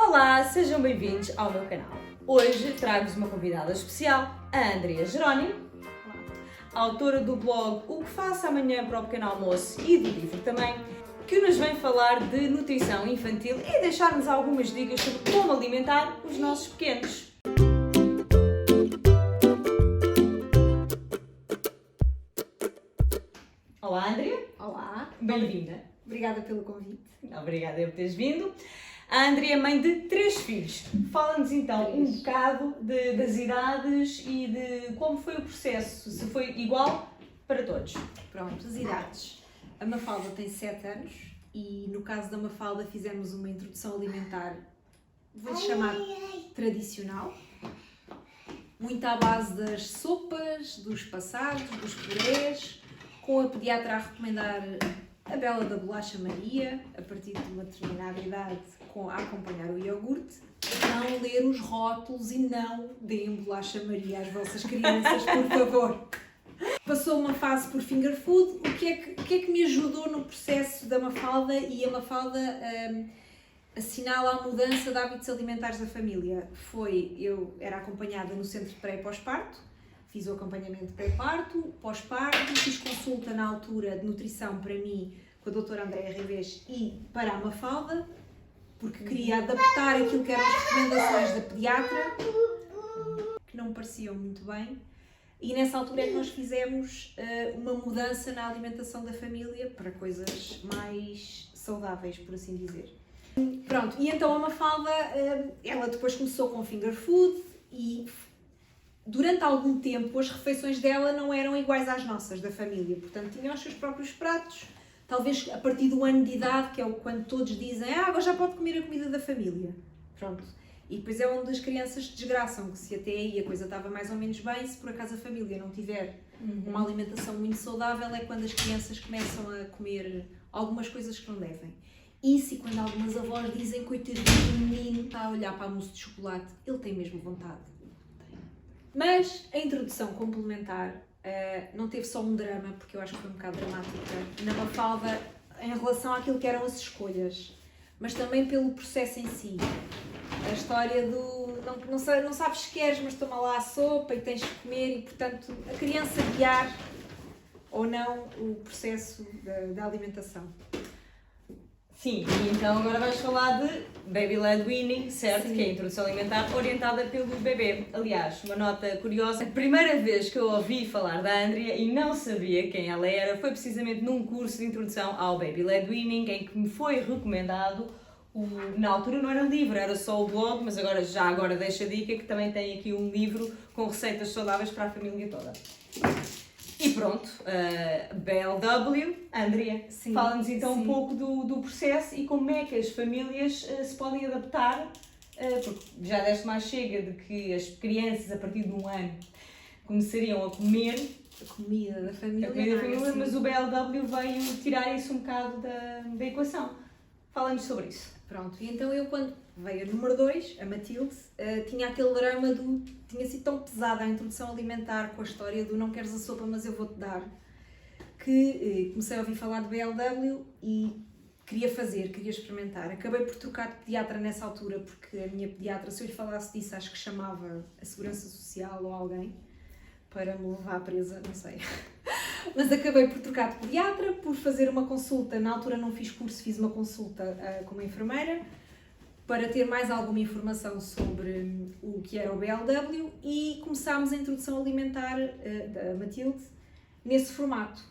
Olá, sejam bem-vindos ao meu canal. Hoje trago-vos uma convidada especial, a Andrea Jerónimo, autora do blog O que faço amanhã para o pequeno almoço e do livro também, que nos vem falar de nutrição infantil e deixar-nos algumas dicas sobre como alimentar os nossos pequenos. Olá, Andrea. Olá. Bem-vinda. Obrigada pelo convite. Obrigada por teres vindo. A Andrea é mãe de 3 filhos. Fala-nos então um bocado das idades e de como foi o processo, se foi igual para todos. Pronto, as idades. A Mafalda tem 7 anos e no caso da Mafalda fizemos uma introdução alimentar, vou-lhe chamar tradicional, muito à base das sopas, dos passados, dos purés, com a pediatra a recomendar a bela da bolacha Maria, a partir de uma determinada idade, a acompanhar o iogurte. Não ler os rótulos e não deem bolacha Maria às vossas crianças, por favor. Passou uma fase por finger food. O que é que me ajudou no processo da Mafalda? E a Mafalda assinala a mudança de hábitos alimentares da família. Eu era acompanhada no centro de pré e pós-parto, fiz o acompanhamento pré-parto, pós-parto, fiz consulta na altura de nutrição para mim com a doutora Andréa Revés e para a Mafalda, porque queria adaptar aquilo que eram as recomendações da pediatra, que não me pareciam muito bem. E nessa altura é que nós fizemos uma mudança na alimentação da família para coisas mais saudáveis, por assim dizer. Pronto, e então a Mafalda, ela depois começou com finger food e durante algum tempo as refeições dela não eram iguais às nossas, da família. Portanto, tinham os seus próprios pratos, talvez a partir do ano de idade, que é quando todos dizem agora já pode comer a comida da família. Pronto. E depois é onde as crianças desgraçam, que se até aí a coisa estava mais ou menos bem, se por acaso a família não tiver uma alimentação muito saudável, é quando as crianças começam a comer algumas coisas que não devem. Isso, e quando algumas avós dizem, coitadinho do menino, está a olhar para a mousse de chocolate, ele tem mesmo vontade. Mas a introdução complementar não teve só um drama, porque eu acho que foi um bocado dramática, na Mafalda, em relação àquilo que eram as escolhas, mas também pelo processo em si. A história do não sabes se queres, mas toma lá a sopa e tens de comer, e portanto a criança guiar ou não o processo da alimentação. Sim, e então agora vais falar de Baby Led Weaning, certo? Sim. Que é a introdução alimentar orientada pelo bebê. Aliás, uma nota curiosa, a primeira vez que eu ouvi falar da Andrea e não sabia quem ela era foi precisamente num curso de introdução ao Baby Led Weaning, em que me foi recomendado, na altura não era livro, era só o blog, mas agora deixo a dica que também tem aqui um livro com receitas saudáveis para a família toda. E pronto, BLW, Andrea, fala-nos então um pouco do processo e como é que as famílias se podem adaptar, porque já deste mais chega de que as crianças a partir de 1 ano começariam a comer a comida da família, mas o BLW veio tirar isso um bocado da equação. Fala-nos sobre isso. Pronto, e então eu quando veio a número 2, a Matilde, tinha aquele drama tinha sido tão pesada a introdução alimentar com a história do não queres a sopa mas eu vou-te dar, que comecei a ouvir falar de BLW e queria experimentar. Acabei por trocar de pediatra nessa altura, porque a minha pediatra, se eu lhe falasse disso, acho que chamava a Segurança Social ou alguém para me levar presa, não sei. Mas acabei por trocar de pediatra, por fazer uma consulta, na altura não fiz curso, fiz uma consulta com uma enfermeira, para ter mais alguma informação sobre o que era o BLW e começámos a introdução alimentar da Matilde nesse formato.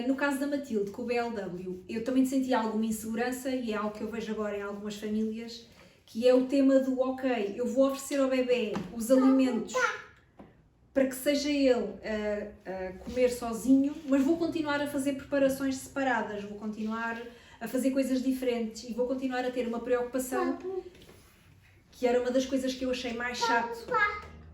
No caso da Matilde, com o BLW, eu também sentia alguma insegurança e é algo que eu vejo agora em algumas famílias, que é o tema do ok, eu vou oferecer ao bebê os alimentos para que seja ele a comer sozinho, mas vou continuar a fazer preparações separadas, vou continuar a fazer coisas diferentes e vou continuar a ter uma preocupação, que era uma das coisas que eu achei mais chato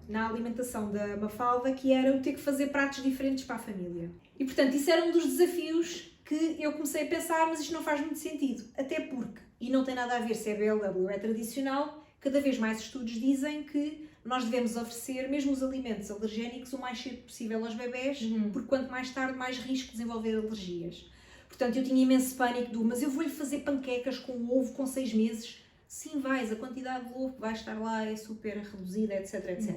na alimentação da Mafalda, que era o ter que fazer pratos diferentes para a família. E portanto isso era um dos desafios que eu comecei a pensar, mas isto não faz muito sentido, até porque, e não tem nada a ver se é BLW ou é tradicional, cada vez mais estudos dizem que nós devemos oferecer mesmo os alimentos alergénicos o mais cedo possível aos bebés, porque quanto mais tarde, mais risco de desenvolver alergias. Portanto, eu tinha imenso pânico mas eu vou-lhe fazer panquecas com ovo com 6 meses. sim, vais, a quantidade de ovo que vai estar lá é super reduzida, etc, etc.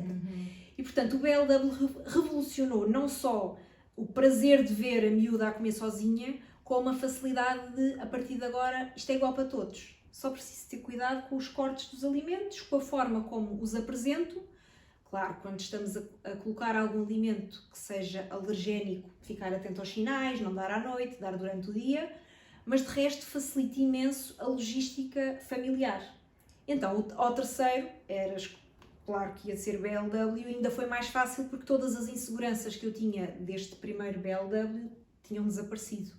E portanto o BLW revolucionou não só o prazer de ver a miúda a comer sozinha, como a facilidade de, a partir de agora, isto é igual para todos. Só preciso ter cuidado com os cortes dos alimentos, com a forma como os apresento. Claro, quando estamos a colocar algum alimento que seja alergénico, ficar atento aos sinais, não dar à noite, dar durante o dia, mas de resto facilita imenso a logística familiar. Então, ao terceiro, claro que ia ser BLW, e ainda foi mais fácil porque todas as inseguranças que eu tinha deste primeiro BLW tinham desaparecido.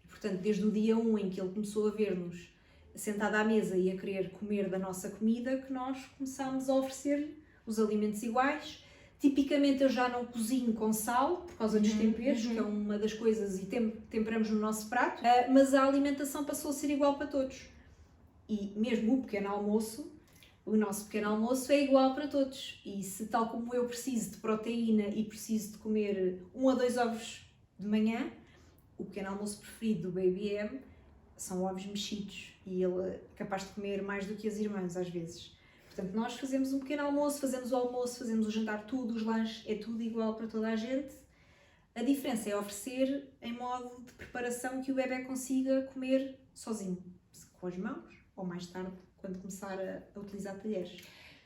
E, portanto, desde o dia 1 em que ele começou a ver-nos sentada à mesa e a querer comer da nossa comida, que nós começámos a oferecer os alimentos iguais. Tipicamente eu já não cozinho com sal, por causa dos temperos, que é uma das coisas, e temperamos no nosso prato, mas a alimentação passou a ser igual para todos. E mesmo o pequeno almoço, o nosso pequeno almoço é igual para todos. E se tal como eu preciso de proteína e preciso de comer 1 a 2 ovos de manhã, o pequeno almoço preferido do Baby M são ovos mexidos. E ele é capaz de comer mais do que as irmãs às vezes. Portanto, nós fazemos um pequeno almoço, fazemos o almoço, fazemos o jantar, tudo, os lanches, é tudo igual para toda a gente. A diferença é oferecer em modo de preparação que o bebê consiga comer sozinho, com as mãos, ou mais tarde, quando começar a utilizar talheres.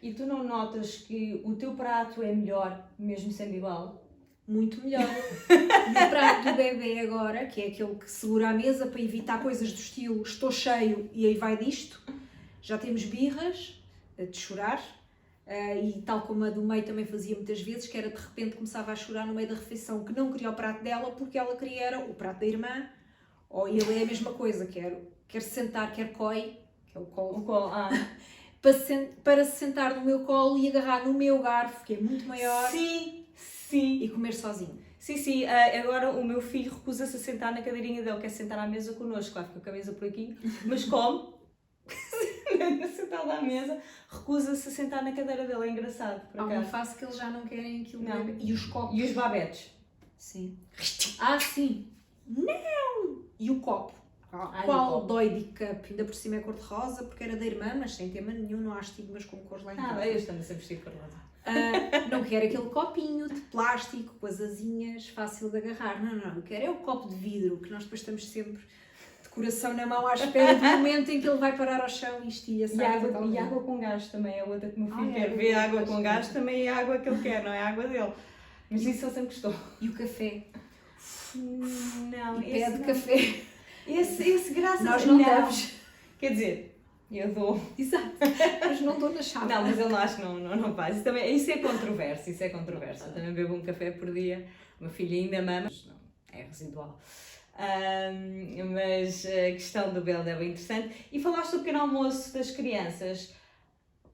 E tu não notas que o teu prato é melhor, mesmo sendo igual? Muito melhor. E o prato do bebê agora, que é aquele que segura a mesa para evitar coisas do estilo estou cheio e aí vai disto, já temos birras de chorar, e tal como a do meio também fazia muitas vezes, que era de repente começava a chorar no meio da refeição, que não queria o prato dela porque ela queria era o prato da irmã, ou ele é a mesma coisa, quer se sentar, quer coi, que é o colo, para se sentar no meu colo e agarrar no meu garfo, que é muito maior, sim, e comer sozinho. Sim, agora o meu filho recusa-se a sentar na cadeirinha dele, quer sentar à mesa connosco, claro, fica com a mesa por aqui, mas come. Sentado à mesa, recusa-se a sentar na cadeira dele, é engraçado. Há uma fase que eles já não querem aquilo. Não. E os copos. E os babetes. Sim. Sim. Não! E o copo. o Qual copo. Doidy Cup? Ainda por cima é cor-de-rosa, porque era da irmã, mas sem tema nenhum, não há estigmas com cores lá em casa. Eu estou sempre vestido cor-de-rosa. Não quero aquele copinho de plástico com as asinhas fácil de agarrar. Não. Eu quero é o copo de vidro, que nós depois estamos sempre de coração na mão à espera do momento em que ele vai parar ao chão e estilha-se. E água com gás também é outra que o meu filho quer ver. Água com gás também é a água que ele quer, não é a água dele. Mas isso ele sempre gostou. E o café? Não, e pede café. Esse graças nós não damos. Quer dizer, eu dou. Exato. Mas não dou na chave. Não, mas ele acho que não faz. Isso é controverso. Eu também bebo um café por dia. O meu filho ainda mama, mas não, é residual. Mas a questão do BLW é interessante. E falaste do pequeno almoço das crianças.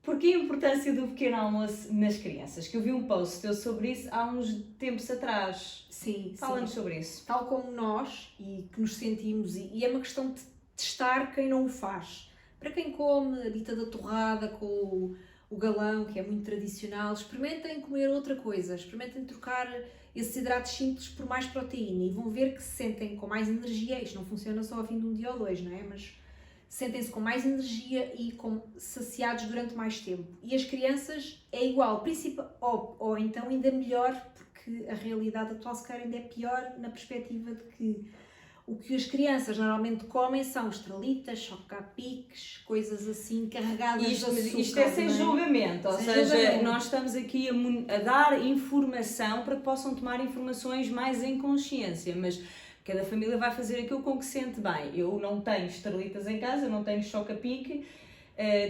Porquê a importância do pequeno almoço nas crianças? Que eu vi um post teu sobre isso há uns tempos atrás. Sim. Fala-nos sobre isso. Tal como nós, e que nos sentimos, e é uma questão de testar quem não o faz. Para quem come a bita da torrada com o galão, que é muito tradicional, experimentem comer outra coisa, experimentem trocar esses hidratos simples por mais proteína e vão ver que se sentem com mais energia. Isto não funciona só ao fim de um dia ou dois, não é? Mas sentem-se com mais energia e saciados durante mais tempo. E as crianças é igual, ou então ainda melhor, porque a realidade atual se calhar ainda é pior na perspectiva de que o que as crianças normalmente comem são estrelitas, chocapics, coisas assim carregadas de açúcar. Isto é sem julgamento, ou seja, nós estamos aqui a dar informação para que possam tomar informações mais em consciência, mas cada família vai fazer aquilo com que se sente bem. Eu não tenho estrelitas em casa, eu não tenho chocapic,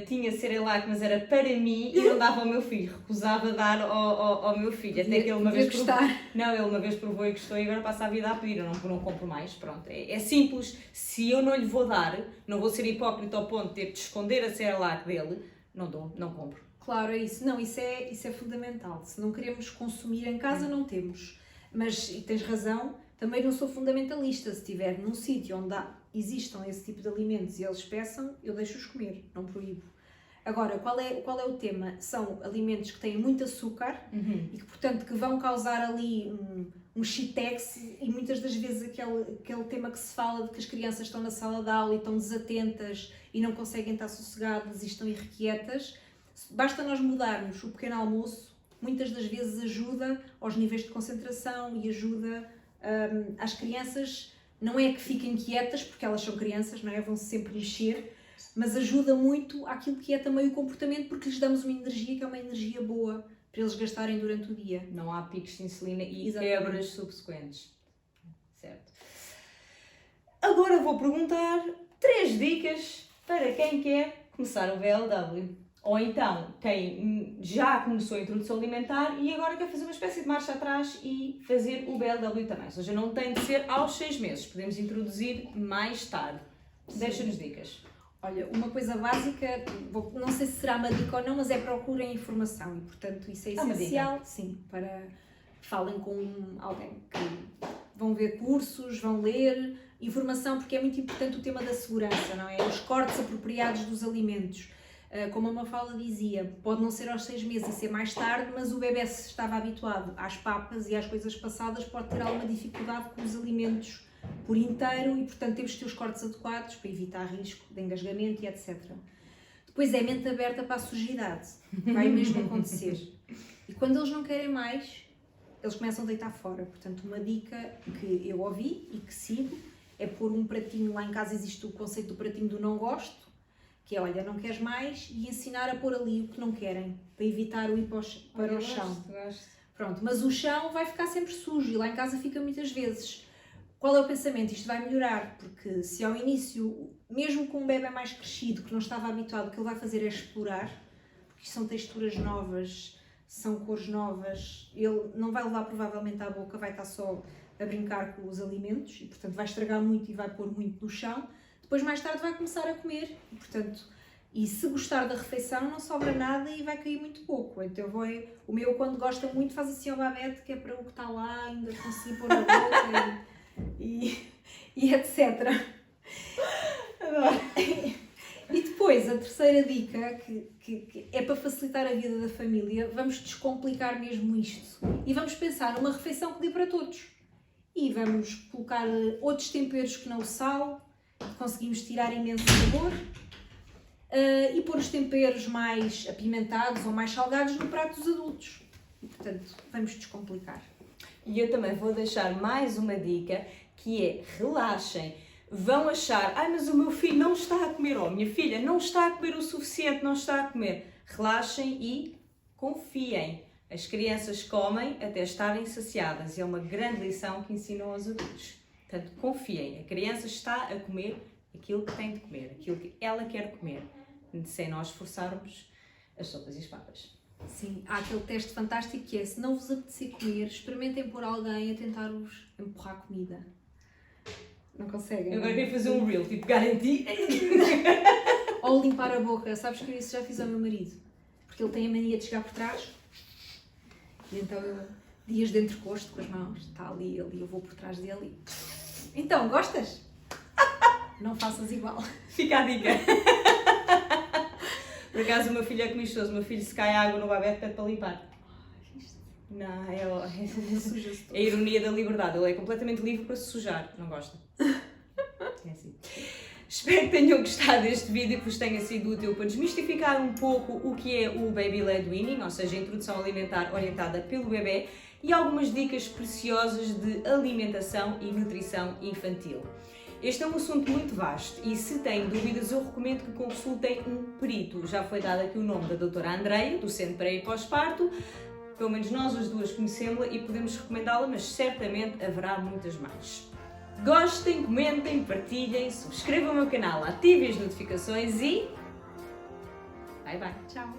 tinha Cerelac, mas era para mim e não dava ao meu filho, recusava dar ao meu filho. Até que ele uma vez provou. Não, ele uma vez provou e gostou e agora passa a vida a pedir. Eu não compro mais, pronto. É simples. Se eu não lhe vou dar, não vou ser hipócrita ao ponto de ter de esconder a Cerelac dele, não dou, não compro. Claro, é isso. Não, isso é fundamental. Se não queremos consumir em casa, não temos. Mas, e tens razão, também não sou fundamentalista. Se estiver num sítio onde existam esse tipo de alimentos e eles peçam, eu deixo-os comer, não proíbo. Agora, qual é o tema? São alimentos que têm muito açúcar e que, portanto, que vão causar ali um shitex e muitas das vezes aquele tema que se fala de que as crianças estão na sala de aula e estão desatentas e não conseguem estar sossegadas e estão irrequietas. Basta nós mudarmos o pequeno almoço, muitas das vezes ajuda aos níveis de concentração e ajuda às crianças, não é que fiquem quietas, porque elas são crianças, não é? Vão sempre mexer, mas ajuda muito àquilo que é também o comportamento, porque lhes damos uma energia que é uma energia boa para eles gastarem durante o dia. Não há picos de insulina e Exatamente. quebras subsequentes. Certo. Agora vou perguntar 3 dicas para quem quer começar o VLW. Ou então, quem já começou a introdução alimentar e agora quer fazer uma espécie de marcha atrás e fazer o BLW também. Ou seja, não tem de ser aos 6 meses, podemos introduzir mais tarde. Deixa-nos dicas. Olha, uma coisa básica, não sei se será uma dica ou não, mas é procurem informação e, portanto, isso é essencial, sim, para falem com alguém que vão ver cursos, vão ler informação, porque é muito importante o tema da segurança, não é? Os cortes apropriados dos alimentos. Como a Mafalda dizia, pode não ser aos 6 meses e ser mais tarde, mas o bebê, se estava habituado às papas e às coisas passadas, pode ter alguma dificuldade com os alimentos por inteiro e, portanto, temos de ter os cortes adequados para evitar risco de engasgamento e etc. Depois é mente aberta para a sujidade, vai mesmo acontecer. E quando eles não querem mais, eles começam a deitar fora. Portanto, uma dica que eu ouvi e que sigo é pôr um pratinho, lá em casa existe o conceito do pratinho do não gosto, que é, olha, não queres mais, e ensinar a pôr ali o que não querem, para evitar o ir para o chão. Gosto. Pronto, mas o chão vai ficar sempre sujo e lá em casa fica muitas vezes. Qual é o pensamento? Isto vai melhorar, porque se ao início, mesmo com um bebê mais crescido, que não estava habituado, o que ele vai fazer é explorar, porque são texturas novas, são cores novas, ele não vai levar provavelmente à boca, vai estar só a brincar com os alimentos e, portanto, vai estragar muito e vai pôr muito no chão. Depois, mais tarde, vai começar a comer e, portanto, e se gostar da refeição, não sobra nada e vai cair muito pouco. Então, o meu, quando gosta muito, faz assim ao babete, que é para o que está lá ainda conseguir pôr na boca e etc. Adoro. E depois, a terceira dica, que é para facilitar a vida da família, vamos descomplicar mesmo isto. E vamos pensar numa refeição que dê para todos. E vamos colocar outros temperos que não o sal, conseguimos tirar imenso sabor, e pôr os temperos mais apimentados ou mais salgados no prato dos adultos. E, portanto, vamos descomplicar. E eu também vou deixar mais uma dica, que é relaxem. Vão achar, mas o meu filho não está a comer, ou a minha filha não está a comer o suficiente, não está a comer. Relaxem e confiem. As crianças comem até estarem saciadas e é uma grande lição que ensinam aos adultos. Portanto, confiem. A criança está a comer aquilo que tem de comer, aquilo que ela quer comer, sem nós forçarmos as sopas e as papas. Sim, há aquele teste fantástico que é, se não vos apetecer comer, experimentem pôr alguém a tentar-vos empurrar comida. Não conseguem? Eu agora queria fazer um reel, tipo, garanti. Ou limpar a boca. Sabes que eu isso já fiz ao meu marido? Porque ele tem a mania de chegar por trás. E então eu, dias de entrecosto com as mãos, está ali ele e eu vou por trás dele e... Então, gostas? Não faças igual. Fica a dica. Por acaso o meu filho é comichoso, o meu filho se cai água no babete pede para limpar. Não, é a ironia da liberdade, ele é completamente livre para se sujar, não gosta. É assim. Espero que tenham gostado deste vídeo, que vos tenha sido útil para desmistificar um pouco o que é o Baby Led Weaning, ou seja, a introdução alimentar orientada pelo bebê, e algumas dicas preciosas de alimentação e nutrição infantil. Este é um assunto muito vasto e se têm dúvidas eu recomendo que consultem um perito. Já foi dado aqui o nome da doutora Andreia, do Centro Pré e Pós-Parto. Pelo menos nós as duas conhecemos-la e podemos recomendá-la, mas certamente haverá muitas mais. Gostem, comentem, partilhem, subscrevam o meu canal, ativem as notificações e... Bye bye. Tchau.